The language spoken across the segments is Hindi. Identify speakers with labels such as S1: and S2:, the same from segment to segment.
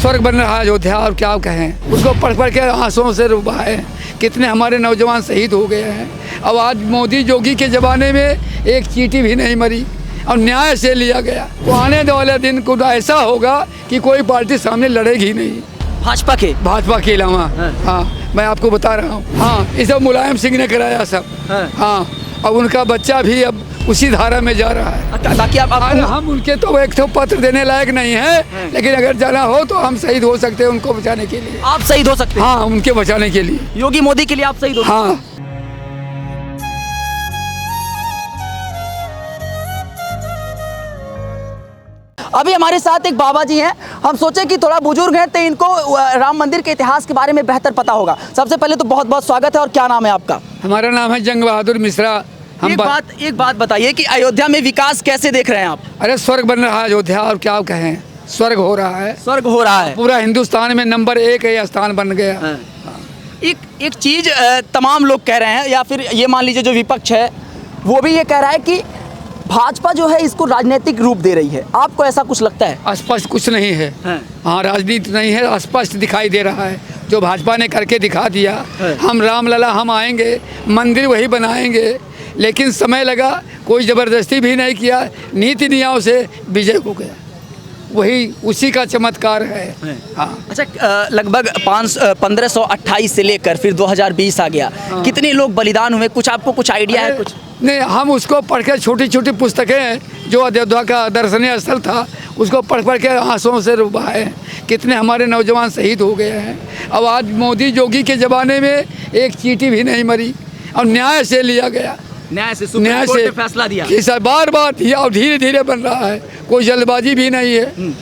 S1: स्वर्ग बन रहा है अयोध्या, और क्या कहें। उसको पढ़ पढ़ के आंसुओं से डूबा है। कितने हमारे नौजवान शहीद हो गए हैं। अब आज मोदी योगी के ज़माने में एक चींटी भी नहीं मरी और न्याय से लिया गया। तो आने वाले दिन को ऐसा होगा कि कोई पार्टी सामने लड़ेगी नहीं
S2: भाजपा के
S1: अलावा। हाँ, मैं आपको बता रहा हूँ। हाँ, ये सब मुलायम सिंह ने कराया सब। हाँ, अब उनका बच्चा भी अब उसी धारा में जा रहा है।
S2: ताकि
S1: हम उनके तो एक तो पत्र देने लायक नहीं है, लेकिन अगर जाना हो तो हम शहीद हो सकते हैं उनको बचाने के लिए।
S2: आप शहीद हो सकते हैं?
S1: हाँ, उनके बचाने के लिए।
S2: योगी मोदी के लिए आप शहीद हो?
S1: हाँ।
S2: अभी हमारे साथ एक बाबा जी हैं। हम सोचे कि थोड़ा बुजुर्ग हैं तो इनको राम मंदिर के इतिहास के बारे में बेहतर पता होगा। सबसे पहले तो बहुत बहुत स्वागत है। और क्या नाम है आपका?
S1: हमारा नाम है जंग बहादुर मिश्रा।
S2: एक बात बताइए कि अयोध्या में विकास कैसे देख रहे हैं आप?
S1: अरे स्वर्ग बन रहा है अयोध्या, और क्या कहें। स्वर्ग हो रहा है।
S2: स्वर्ग हो रहा है।
S1: पूरा हिंदुस्तान में नंबर 1 ये स्थान बन गया।
S2: एक चीज तमाम लोग कह रहे हैं, या फिर ये मान लीजिए जो विपक्ष है वो भी ये कह रहा है कि भाजपा जो है इसको राजनीतिक रूप दे रही है। आपको ऐसा कुछ लगता है?
S1: स्पष्ट कुछ नहीं है। हाँ, राजनीति नहीं है, स्पष्ट दिखाई दे रहा है जो भाजपा ने करके दिखा दिया। हम रामलला हम आएंगे, मंदिर वही बनाएंगे, लेकिन समय लगा। कोई ज़बरदस्ती भी नहीं किया, नीति नियमों से विजय हो गया। वही उसी का चमत्कार है। हाँ।
S2: अच्छा, लगभग 1528 से लेकर फिर 2020 आ गया। कितने लोग बलिदान हुए, कुछ आपको कुछ आइडिया है? कुछ
S1: नहीं, हम उसको पढ़ के छोटी छोटी पुस्तकें जो अयोध्या का दर्शनीय स्थल था उसको पढ़ पढ़ के आंसुओं से डूबा है। कितने हमारे नौजवान शहीद हो गए हैं। अब आज मोदी योगी के ज़माने में एक चींटी भी नहीं मरी और न्याय से लिया गया।
S2: न्याय से फैसला दिया
S1: कि सर बार बार दिया और धीरे धीरे बन रहा है। कोई जल्दबाजी भी नहीं है।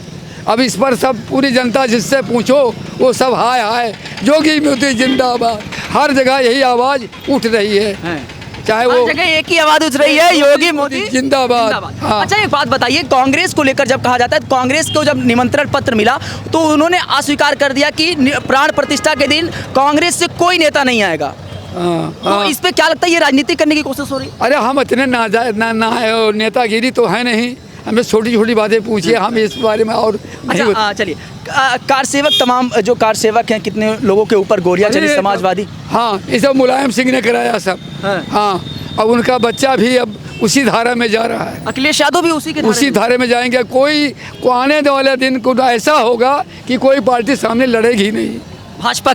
S1: अब इस पर सब पूरी जनता जिससे पूछो वो सब हाय हाय योगी मोदी जिंदाबाद। हर जगह यही आवाज़ उठ रही है। चाहे वो
S2: जगह एक ही आवाज उठ रही है, योगी मोदी
S1: जिंदाबाद। हाँ।
S2: अच्छा, एक बात बताइए, कांग्रेस को लेकर जब कहा जाता है, कांग्रेस को जब निमंत्रण पत्र मिला तो उन्होंने अस्वीकार कर दिया कि प्राण प्रतिष्ठा के दिन कांग्रेस से कोई नेता नहीं आएगा। तो इस पे क्या लगता है, ये राजनीति करने की कोशिश हो रही है?
S1: अरे हम इतने नेतागिरी तो है नहीं। हमें छोटी छोटी बातें पूछिए, हम इस बारे में और
S2: अच्छा चलिए, कार सेवक, तमाम जो कार सेवक हैं, कितने लोगों के ऊपर गोलियां चली, समाजवादी।
S1: हाँ, ये सब मुलायम सिंह ने कराया सब। हाँ, अब उनका बच्चा भी अब उसी धारा में जा रहा है।
S2: अखिलेश यादव भी उसी
S1: धारे में जाएंगे। कोई को आने वाले दिन को ऐसा होगा कि कोई पार्टी सामने लड़ेगी नहीं भाजपा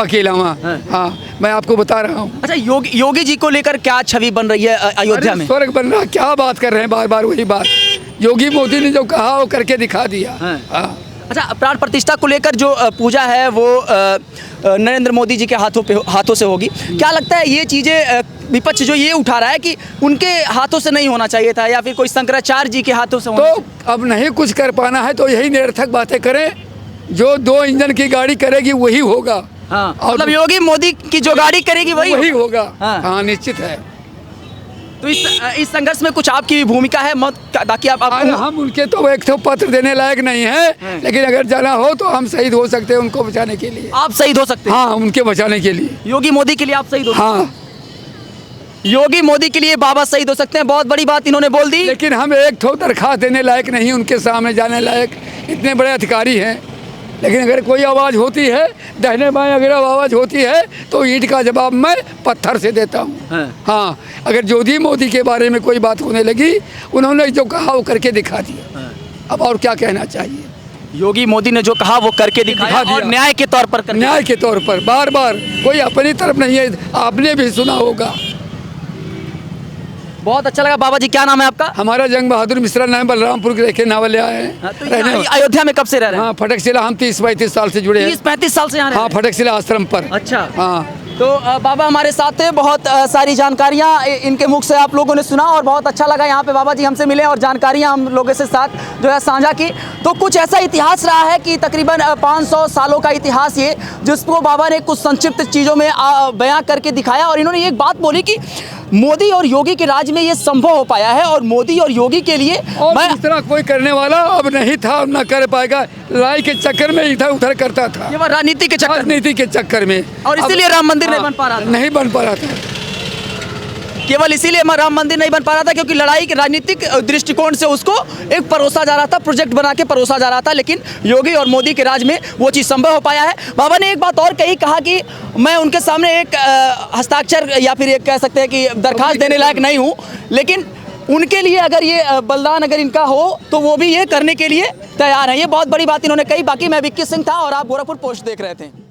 S1: के अलावा। हाँ, मैं आपको बता रहा हूँ।
S2: अच्छा, योगी जी को लेकर क्या छवि बन रही है अयोध्या में?
S1: स्वर्ग बन रहा है। क्या बात कर रहे हैं, बार बार वही बात। योगी मोदी ने जो कहा वो करके दिखा दिया।
S2: अच्छा, प्राण प्रतिष्ठा को लेकर जो पूजा है वो नरेंद्र मोदी जी के हाथों से होगी। क्या लगता है ये चीज़ें विपक्ष जो ये उठा रहा है कि उनके हाथों से नहीं होना चाहिए था, या फिर कोई शंकराचार्य जी के हाथों से होना?
S1: तो अब नहीं कुछ कर पाना है तो यही निरर्थक बातें करें। जो 2 इंजन की गाड़ी करेगी वही होगा।
S2: हाँ, मतलब योगी मोदी की जो गाड़ी करेगी वही होगा।
S1: हाँ, निश्चित है।
S2: तो इस संघर्ष में कुछ आपकी भूमिका है मत, ताकि आप
S1: हम उनके तो एक तो पत्र देने लायक नहीं है, लेकिन अगर जाना हो तो हम शहीद हो सकते हैं उनको बचाने के लिए।
S2: आप शहीद हो सकते हैं?
S1: हाँ, उनके बचाने के लिए।
S2: योगी मोदी के लिए आप शहीद हो?
S1: हाँ,
S2: योगी मोदी के लिए बाबा शहीद हो सकते हैं। बहुत बड़ी बात इन्होंने बोल दी।
S1: लेकिन हम एक तो दरखास्त देने लायक नहीं, उनके सामने जाने लायक। इतने बड़े अधिकारी हैं, लेकिन अगर कोई आवाज़ होती है दाहिने बाएं, अगर आवाज़ होती है तो ईंट का जवाब मैं पत्थर से देता हूँ। हाँ, अगर योगी मोदी के बारे में कोई बात होने लगी, उन्होंने जो कहा वो करके दिखा दिया। अब और क्या कहना चाहिए।
S2: योगी मोदी ने जो कहा वो करके दिखा दिया, और न्याय के तौर पर
S1: बार बार। कोई अपनी तरफ नहीं है, आपने भी सुना होगा।
S2: बहुत अच्छा लगा। बाबा जी, क्या नाम है आपका?
S1: हमारा जंग बहादुर मिश्रा नाम, बलरामपुर के देखे नावलिया है।
S2: तो अयोध्या में कब से रह रहे हैं?
S1: हाँ, फटकशिला हम 30-35 साल से जुड़े हैं।
S2: 30-35 साल से यहाँ?
S1: हाँ, फटकशिला आश्रम पर।
S2: अच्छा।
S1: हाँ,
S2: तो बाबा हमारे साथ थे। बहुत सारी जानकारियाँ इनके मुख से आप लोगों ने सुना और बहुत अच्छा लगा। यहाँ पे बाबा जी हमसे मिले और जानकारियाँ हम लोगों से साथ जो है साझा की। तो कुछ ऐसा इतिहास रहा है कि तकरीबन 500 सालों का इतिहास ये, जिसको बाबा ने कुछ संक्षिप्त चीज़ों में बयां करके दिखाया। और इन्होंने एक बात बोली कि मोदी और योगी के राज में ये संभव हो पाया है, और मोदी और योगी के लिए
S1: मैं इस तरह कोई करने वाला अब नहीं था और न कर पाएगा। लड़ाई के चक्कर में इधर उधर करता था,
S2: ये राजनीति के चक्कर में,
S1: और इसीलिए
S2: राम मंदिर नहीं बन पा रहा था।
S1: नहीं बन पा रहा था।
S2: केवल इसीलिए राम मंदिर नहीं बन पा रहा था क्योंकि लड़ाई के राजनीतिक दृष्टिकोण से उसको एक परोसा जा रहा था, प्रोजेक्ट बना के परोसा जा रहा था, लेकिन योगी और मोदी के राज में वो चीज़ संभव हो पाया है। बाबा ने एक बात और कही, कहा कि मैं उनके सामने एक हस्ताक्षर या फिर एक कह सकते हैं कि दरखास्त देने लायक नहीं हूँ, लेकिन उनके लिए अगर ये बलिदान अगर इनका हो तो वो भी ये करने के लिए तैयार हैं। ये बहुत बड़ी बात इन्होंने कही। बाकी मैं विक्की सिंह था और आप गोरखपुर पोस्ट देख रहे थे।